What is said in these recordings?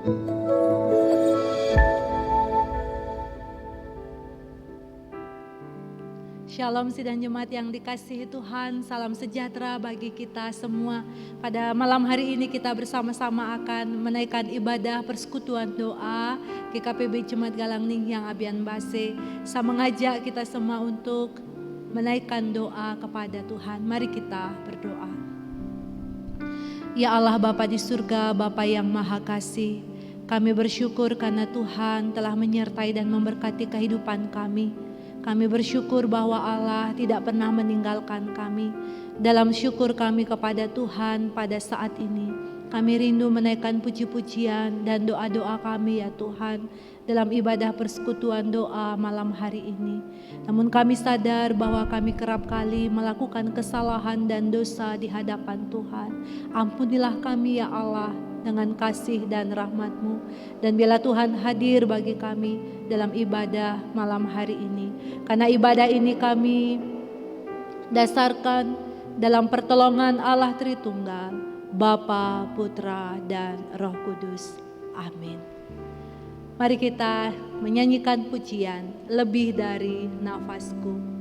Shalom sidang jemaat yang dikasihi Tuhan, salam sejahtera bagi kita semua. Pada malam hari ini kita bersama-sama akan menaikkan ibadah persekutuan doa GKPB Jemaat Galangning yang Abian Base. Saya mengajak kita semua untuk menaikkan doa kepada Tuhan. Mari kita berdoa. Ya Allah Bapa di surga, Bapa yang Maha Kasih, kami bersyukur karena Tuhan telah menyertai dan memberkati kehidupan kami. Kami bersyukur bahwa Allah tidak pernah meninggalkan kami. Dalam syukur kami kepada Tuhan pada saat ini, kami rindu menaikkan puji-pujian dan doa-doa kami ya Tuhan dalam ibadah persekutuan doa malam hari ini. Namun kami sadar bahwa kami kerap kali melakukan kesalahan dan dosa di hadapan Tuhan. Ampunilah kami ya Allah dengan kasih dan rahmat-Mu. Dan biarlah Tuhan hadir bagi kami dalam ibadah malam hari ini. Karena ibadah ini kami dasarkan dalam pertolongan Allah Tritunggal, Bapa, Putra, dan Roh Kudus. Amin. Mari kita menyanyikan pujian Lebih Dari Nafasku.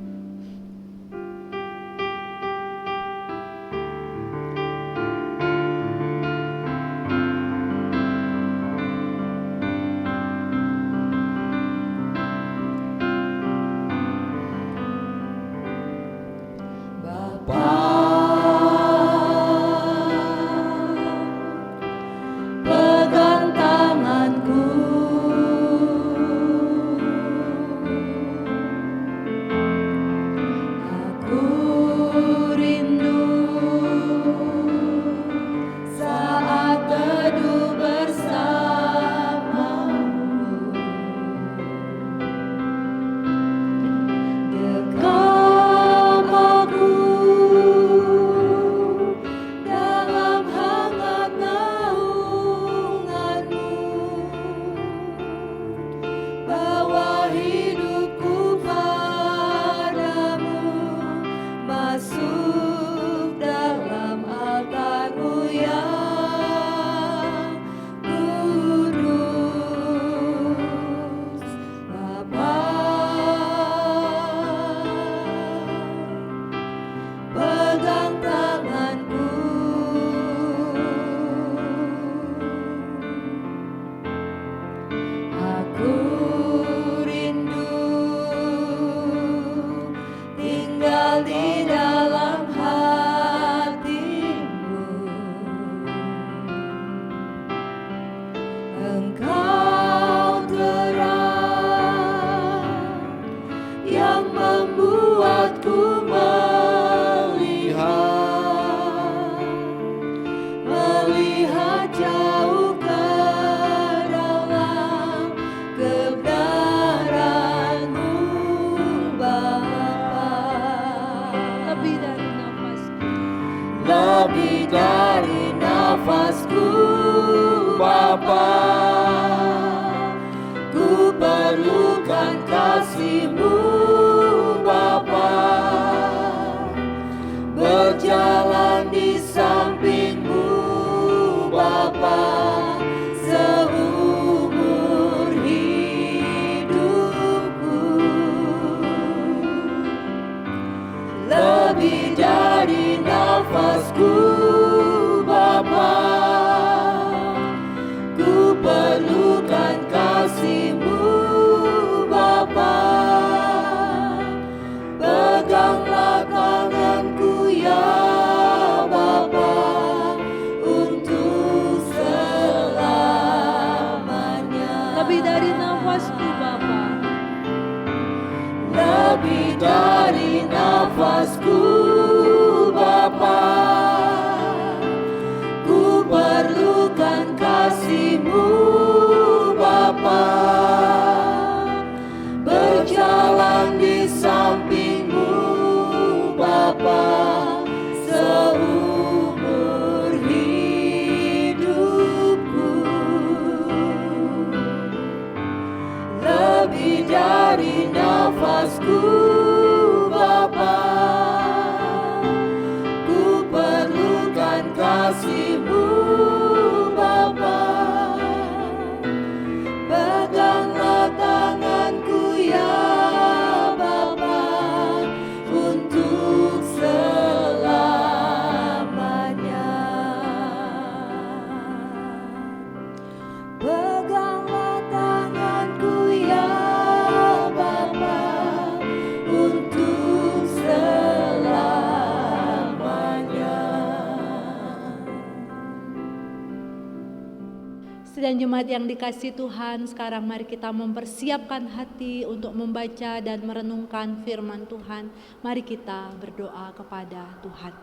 Sidang jemaat yang dikasihi Tuhan, sekarang mari kita mempersiapkan hati untuk membaca dan merenungkan firman Tuhan. Mari kita berdoa kepada Tuhan.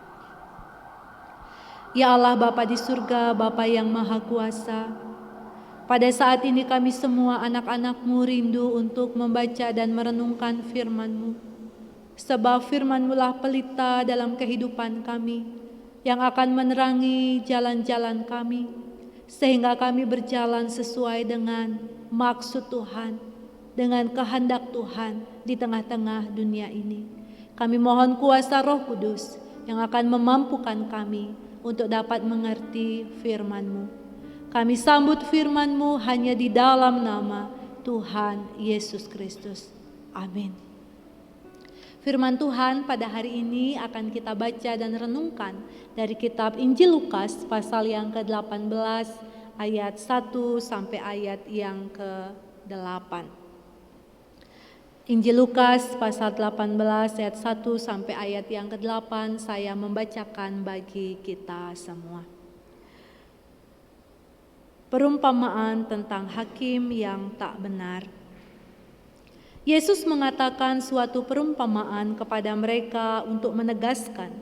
Ya Allah Bapa di surga, Bapa yang Maha Kuasa, pada saat ini kami semua anak-anak-Mu rindu untuk membaca dan merenungkan firman-Mu. Sebab firman-Mu lah pelita dalam kehidupan kami, yang akan menerangi jalan-jalan kami, sehingga kami berjalan sesuai dengan maksud Tuhan, dengan kehendak Tuhan di tengah-tengah dunia ini. Kami mohon kuasa Roh Kudus yang akan memampukan kami untuk dapat mengerti firman-Mu. Kami sambut firman-Mu hanya di dalam nama Tuhan Yesus Kristus. Amin. Firman Tuhan pada hari ini akan kita baca dan renungkan dari kitab Injil Lukas pasal yang ke-18 ayat 1 sampai ayat yang ke-8. Injil Lukas pasal 18 ayat 1 sampai ayat yang ke-8 saya membacakan bagi kita semua. Perumpamaan tentang hakim yang tak benar. Yesus mengatakan suatu perumpamaan kepada mereka untuk menegaskan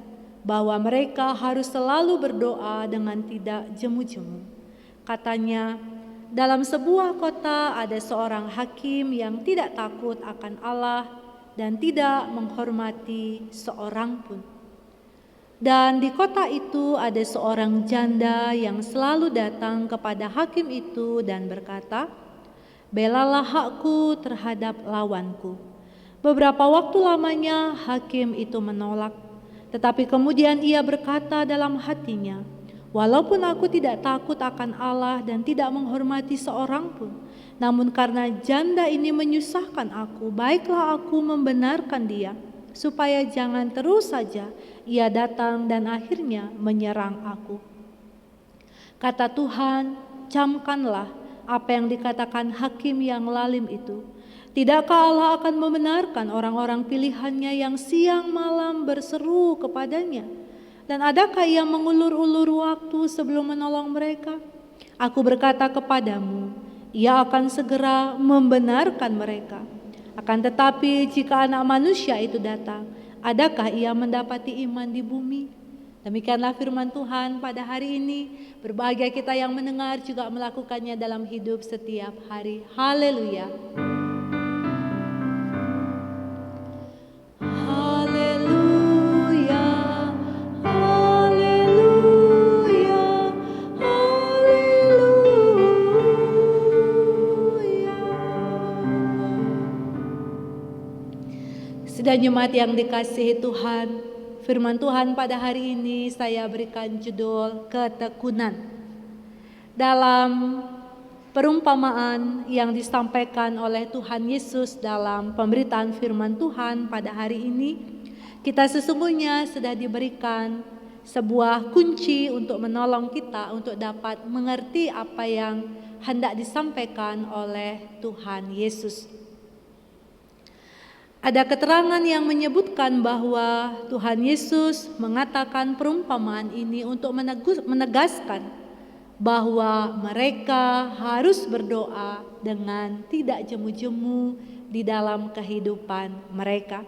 bahwa mereka harus selalu berdoa dengan tidak jemu-jemu. Katanya, dalam sebuah kota ada seorang hakim yang tidak takut akan Allah dan tidak menghormati seorang pun. Dan di kota itu ada seorang janda yang selalu datang kepada hakim itu dan berkata, "Belalah hakku terhadap lawanku." Beberapa waktu lamanya hakim itu menolak, tetapi kemudian ia berkata dalam hatinya, "Walaupun aku tidak takut akan Allah dan tidak menghormati seorang pun, namun karena janda ini menyusahkan aku, baiklah aku membenarkan dia, supaya jangan terus saja ia datang dan akhirnya menyerang aku." Kata Tuhan, camkanlah apa yang dikatakan hakim yang lalim itu. Tidakkah Allah akan membenarkan orang-orang pilihannya yang siang malam berseru kepadanya? Dan adakah ia mengulur-ulur waktu sebelum menolong mereka? Aku berkata kepadamu, ia akan segera membenarkan mereka. Akan tetapi jika Anak Manusia itu datang, adakah ia mendapati iman di bumi? Demikianlah firman Tuhan pada hari ini. Berbahagia kita yang mendengar juga melakukannya dalam hidup setiap hari. Haleluya. Haleluya. Haleluya. Haleluya. Sidang jemaat yang dikasihi Tuhan, firman Tuhan pada hari ini saya berikan judul ketekunan. Dalam perumpamaan yang disampaikan oleh Tuhan Yesus dalam pemberitaan firman Tuhan pada hari ini, kita sesungguhnya sudah diberikan sebuah kunci untuk menolong kita untuk dapat mengerti apa yang hendak disampaikan oleh Tuhan Yesus. Ada keterangan yang menyebutkan bahwa Tuhan Yesus mengatakan perumpamaan ini untuk menegaskan bahwa mereka harus berdoa dengan tidak jemu-jemu di dalam kehidupan mereka.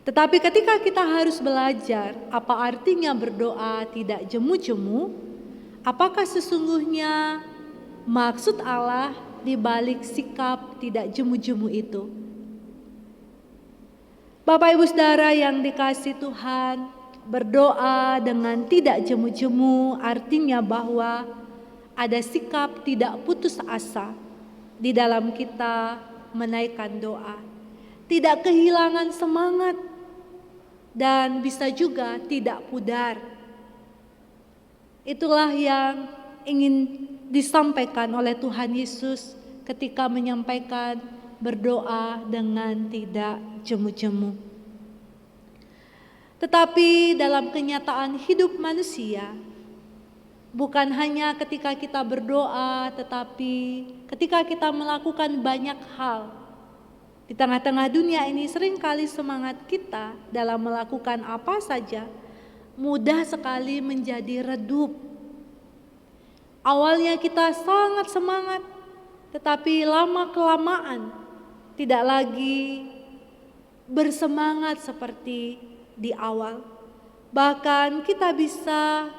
Tetapi ketika kita harus belajar apa artinya berdoa tidak jemu-jemu, apakah sesungguhnya maksud Allah di balik sikap tidak jemu-jemu itu? Bapak Ibu Saudara yang dikasihi Tuhan, berdoa dengan tidak jemu-jemu artinya bahwa ada sikap tidak putus asa di dalam kita menaikkan doa. Tidak kehilangan semangat dan bisa juga tidak pudar. Itulah yang ingin disampaikan oleh Tuhan Yesus ketika menyampaikan berdoa dengan tidak jemu-jemu. Tetapi dalam kenyataan hidup manusia, bukan hanya ketika kita berdoa, tetapi ketika kita melakukan banyak hal. Di tengah-tengah dunia ini seringkali semangat kita dalam melakukan apa saja mudah sekali menjadi redup. Awalnya kita sangat semangat, tetapi lama-kelamaan tidak lagi bersemangat seperti di awal. Bahkan kita bisa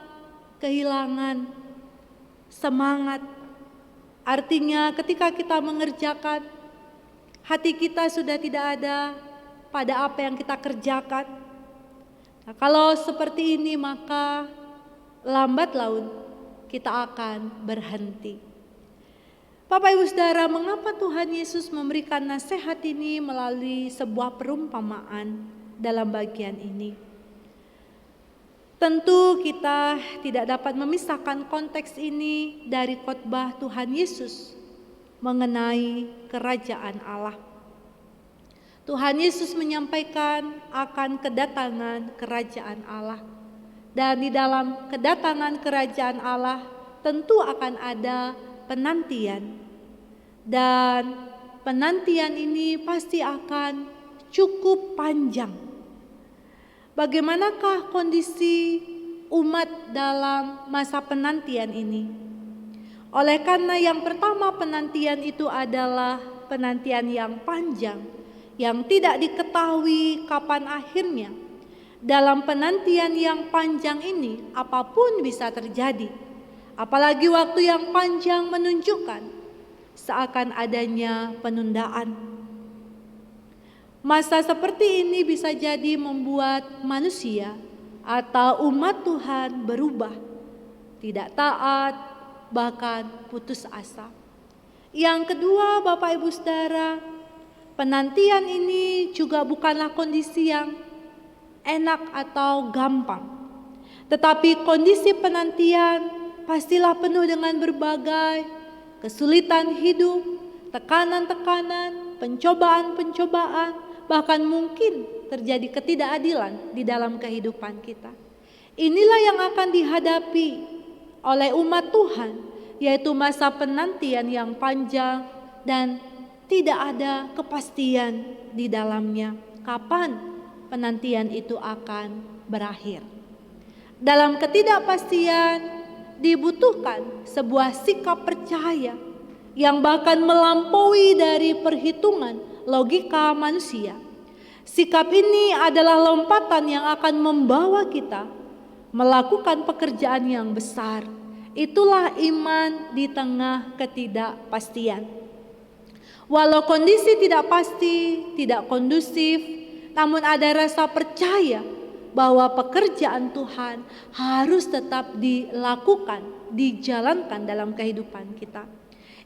kehilangan semangat. Artinya ketika kita mengerjakan, hati kita sudah tidak ada pada apa yang kita kerjakan. Nah, kalau seperti ini maka lambat laun kita akan berhenti. Bapak Ibu Saudara, mengapa Tuhan Yesus memberikan nasihat ini melalui sebuah perumpamaan dalam bagian ini? Tentu kita tidak dapat memisahkan konteks ini dari khotbah Tuhan Yesus mengenai kerajaan Allah. Tuhan Yesus menyampaikan akan kedatangan kerajaan Allah. Dan di dalam kedatangan kerajaan Allah tentu akan ada penantian. Dan penantian ini pasti akan cukup panjang. Bagaimanakah kondisi umat dalam masa penantian ini? Oleh karena yang pertama, penantian itu adalah penantian yang panjang, yang tidak diketahui kapan akhirnya. Dalam penantian yang panjang ini, apapun bisa terjadi. Apalagi waktu yang panjang menunjukkan seakan adanya penundaan. Masa seperti ini bisa jadi membuat manusia atau umat Tuhan berubah, tidak taat, bahkan putus asa. Yang kedua, Bapak Ibu Saudara, penantian ini juga bukanlah kondisi yang enak atau gampang. Tetapi kondisi penantian pastilah penuh dengan berbagai kesulitan hidup, tekanan-tekanan, pencobaan-pencobaan, bahkan mungkin terjadi ketidakadilan di dalam kehidupan kita. Inilah yang akan dihadapi oleh umat Tuhan, yaitu masa penantian yang panjang dan tidak ada kepastian di dalamnya kapan penantian itu akan berakhir. Dalam ketidakpastian dibutuhkan sebuah sikap percaya yang bahkan melampaui dari perhitungan logika manusia. Sikap ini adalah lompatan yang akan membawa kita melakukan pekerjaan yang besar. Itulah iman di tengah ketidakpastian. Walau kondisi tidak pasti, tidak kondusif, namun ada rasa percaya bahwa pekerjaan Tuhan harus tetap dilakukan, dijalankan dalam kehidupan kita.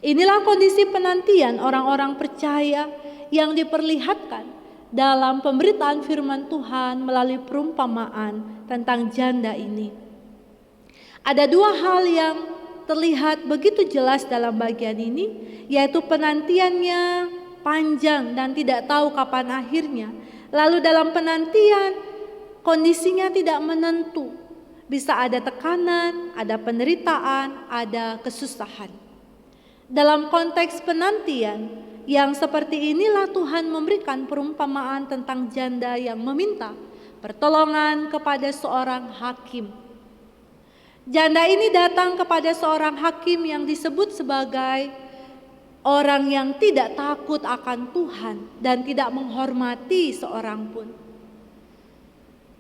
Inilah kondisi penantian orang-orang percaya yang diperlihatkan dalam pemberitaan firman Tuhan melalui perumpamaan tentang janda ini. Ada dua hal yang terlihat begitu jelas dalam bagian ini, yaitu penantiannya panjang dan tidak tahu kapan akhirnya. Lalu dalam penantian kondisinya tidak menentu, bisa ada tekanan, ada penderitaan, ada kesusahan. Dalam konteks penantian yang seperti inilah Tuhan memberikan perumpamaan tentang janda yang meminta pertolongan kepada seorang hakim. Janda ini datang kepada seorang hakim yang disebut sebagai orang yang tidak takut akan Tuhan dan tidak menghormati seorang pun.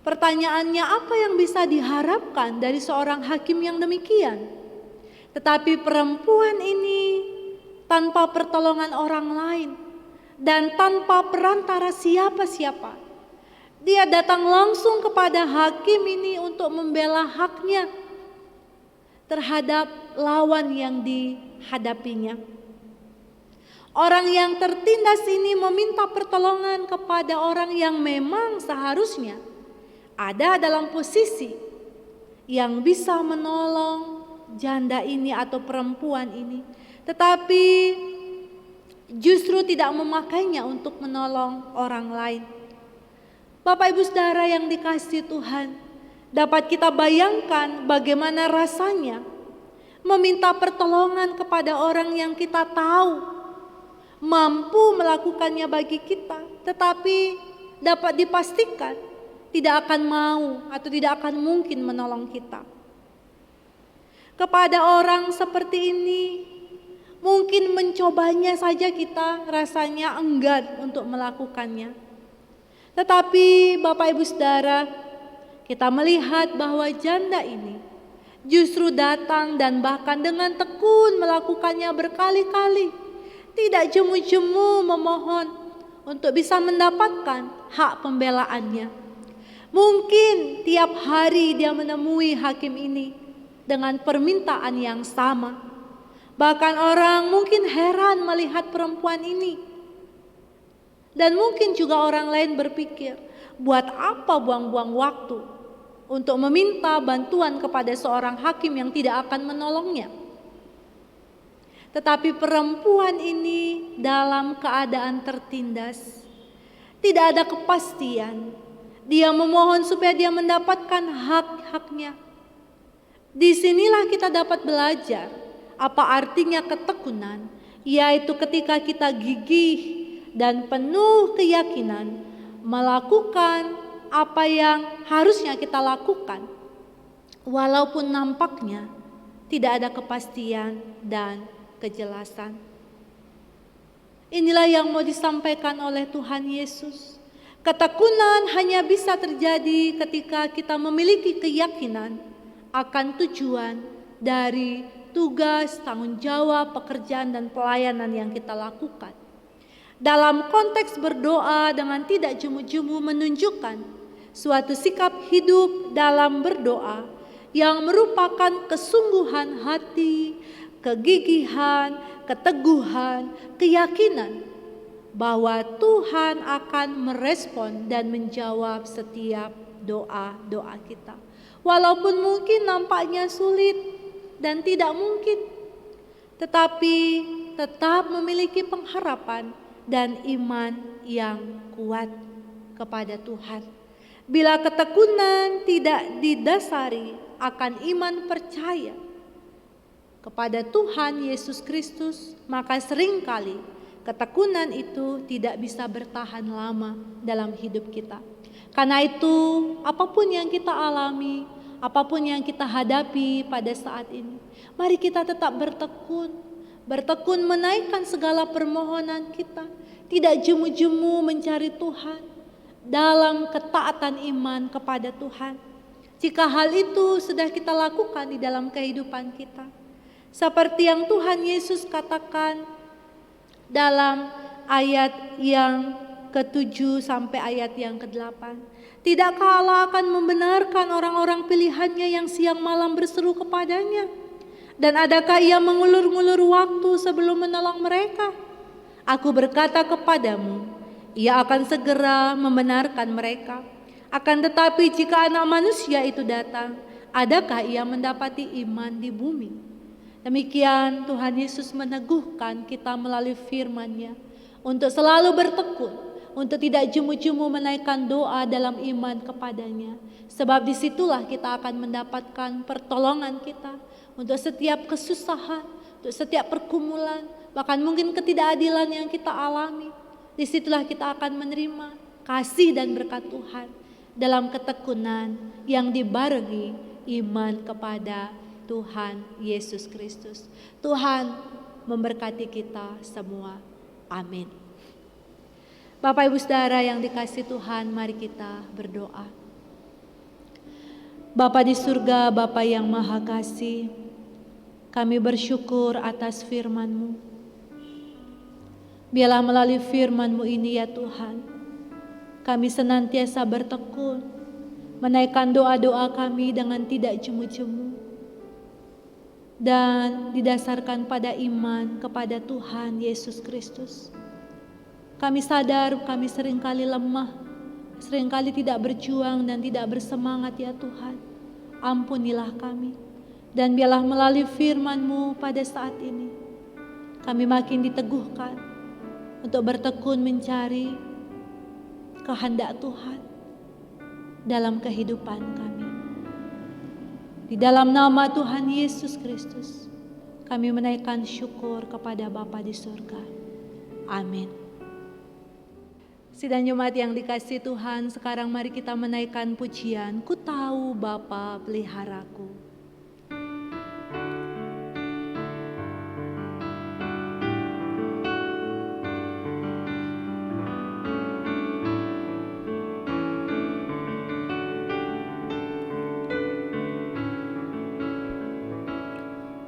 Pertanyaannya, apa yang bisa diharapkan dari seorang hakim yang demikian? Tetapi perempuan ini tanpa pertolongan orang lain dan tanpa perantara siapa-siapa, dia datang langsung kepada hakim ini untuk membela haknya terhadap lawan yang dihadapinya. Orang yang tertindas ini meminta pertolongan kepada orang yang memang seharusnya ada dalam posisi yang bisa menolong janda ini atau perempuan ini, tetapi justru tidak memakainya untuk menolong orang lain. Bapak Ibu Saudara yang dikasihi Tuhan, dapat kita bayangkan bagaimana rasanya meminta pertolongan kepada orang yang kita tahu mampu melakukannya bagi kita, tetapi dapat dipastikan tidak akan mau atau tidak akan mungkin menolong kita. kepada orang seperti ini. Mungkin mencobanya saja kita rasanya enggan untuk melakukannya. Tetapi Bapak Ibu Saudara, kita melihat bahwa janda ini justru datang dan bahkan dengan tekun melakukannya berkali-kali. Tidak jemu-jemu memohon untuk bisa mendapatkan hak pembelaannya. Mungkin tiap hari dia menemui hakim ini dengan permintaan yang sama. Bahkan orang mungkin heran melihat perempuan ini. Dan mungkin juga orang lain berpikir, buat apa buang-buang waktu untuk meminta bantuan kepada seorang hakim yang tidak akan menolongnya. Tetapi perempuan ini dalam keadaan tertindas, tidak ada kepastian. Dia memohon supaya dia mendapatkan hak-haknya. Disinilah kita dapat belajar apa artinya ketekunan, yaitu ketika kita gigih dan penuh keyakinan melakukan apa yang harusnya kita lakukan, walaupun nampaknya tidak ada kepastian dan kejelasan. Inilah yang mau disampaikan oleh Tuhan Yesus. Ketekunan hanya bisa terjadi ketika kita memiliki keyakinan akan tujuan dari tugas, tanggung jawab, pekerjaan dan pelayanan yang kita lakukan. Dalam konteks berdoa dengan tidak jemu-jemu menunjukkan suatu sikap hidup dalam berdoa yang merupakan kesungguhan hati, kegigihan, keteguhan, keyakinan bahwa Tuhan akan merespon dan menjawab setiap doa-doa kita. Walaupun mungkin nampaknya sulit dan tidak mungkin, tetapi tetap memiliki pengharapan dan iman yang kuat kepada Tuhan. Bila ketekunan tidak didasari akan iman percaya kepada Tuhan Yesus Kristus, maka seringkali ketekunan itu tidak bisa bertahan lama dalam hidup kita. Karena itu, apapun yang kita alami, apapun yang kita hadapi pada saat ini, mari kita tetap bertekun menaikkan segala permohonan kita, tidak jemu-jemu mencari Tuhan dalam ketaatan iman kepada Tuhan. Jika hal itu sudah kita lakukan di dalam kehidupan kita, seperti yang Tuhan Yesus katakan dalam ayat yang ke-7 sampai ayat yang ke-8. Tidakkah Allah akan membenarkan orang-orang pilihannya yang siang malam berseru kepadanya? Dan adakah ia mengulur-ngulur waktu sebelum menolong mereka? Aku berkata kepadamu, ia akan segera membenarkan mereka. Akan tetapi jika Anak Manusia itu datang, adakah ia mendapati iman di bumi? Demikian Tuhan Yesus meneguhkan kita melalui firman-Nya untuk selalu bertekun, untuk tidak jemu-jemu menaikkan doa dalam iman kepadanya. Sebab disitulah kita akan mendapatkan pertolongan kita untuk setiap kesusahan, untuk setiap pergumulan, bahkan mungkin ketidakadilan yang kita alami. Disitulah kita akan menerima kasih dan berkat Tuhan dalam ketekunan yang dibarengi iman kepada Tuhan Yesus Kristus. Tuhan memberkati kita semua. Amin. Bapak Ibu Saudara yang dikasihi Tuhan, mari kita berdoa. Bapa di surga, Bapa yang Maha Kasih, kami bersyukur atas firman-Mu. Biarlah melalui firman-Mu ini ya Tuhan, kami senantiasa bertekun, menaikkan doa-doa kami dengan tidak jemu-jemu, dan didasarkan pada iman kepada Tuhan Yesus Kristus. Kami sadar kami seringkali lemah, seringkali tidak berjuang dan tidak bersemangat ya Tuhan. Ampunilah kami, dan biarlah melalui firman-Mu pada saat ini, kami makin diteguhkan untuk bertekun mencari kehendak Tuhan dalam kehidupan kami. Di dalam nama Tuhan Yesus Kristus, kami menaikkan syukur kepada Bapa di surga. Amin. Sidang jemaat yang dikasihi Tuhan, sekarang mari kita menaikkan pujian, Ku tahu Bapa peliharaku.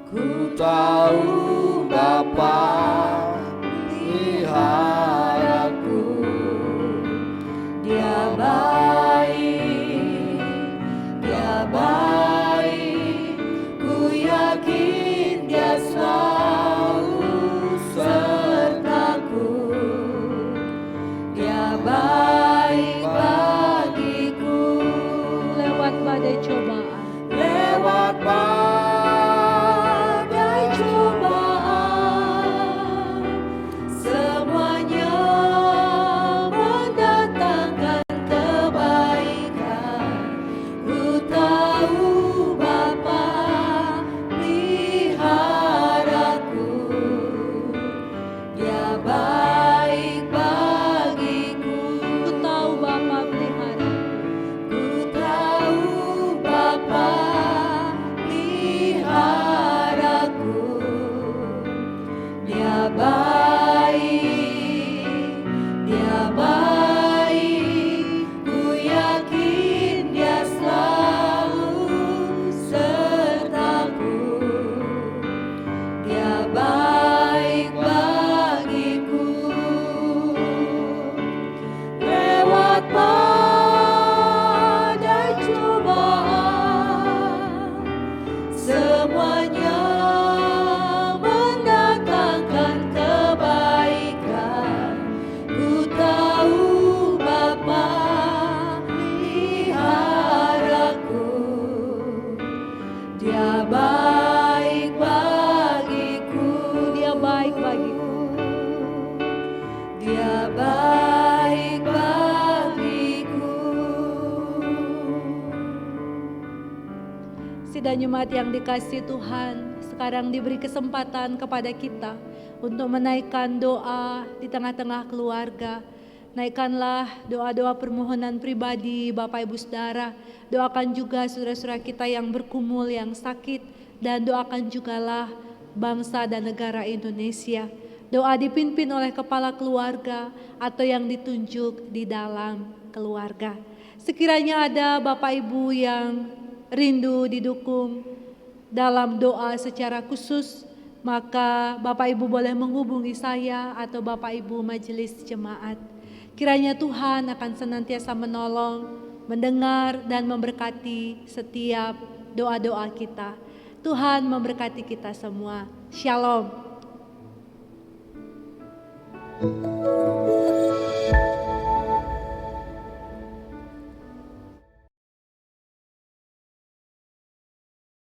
Ku tahu Bapa peliharaku, Dia baik, Dia baik. Ku yakin Dia selalu sertaku. Dia baik bagiku. Lewat badai cobaan, Lewat badai cobaan, semuanya mendatangkan kebaikan. Ku tahu Bapa peliharaku, Dia baik bagiku. ku tahu Bapa pelihara. Ku tahu Bapa peliharaku, Dia baik, Dia baik. Ku yakin Dia selalu sertaku. Dia baik bagiku. Lewat badai cobaan, semuanya mendatangkan kebaikan. Ku tahu Bapa peliharaku, Dia baik bagiku. Dia baik bagiku. Dia baik bagiku. Sidang jemaat yang dikasihi Tuhan, sekarang diberi kesempatan kepada kita untuk menaikkan doa di tengah-tengah keluarga. Naikkanlah doa-doa permohonan pribadi Bapak Ibu Saudara. Doakan juga saudara-saudara kita yang bergumul, yang sakit, dan doakan jugalah bangsa dan negara Indonesia. Doa dipimpin oleh kepala keluarga atau yang ditunjuk di dalam keluarga. Sekiranya ada Bapak Ibu yang rindu didukung dalam doa secara khusus, maka Bapak Ibu boleh menghubungi saya atau Bapak Ibu majelis jemaat. Kiranya Tuhan akan senantiasa menolong, mendengar dan memberkati setiap doa-doa kita. Tuhan memberkati kita semua. Shalom.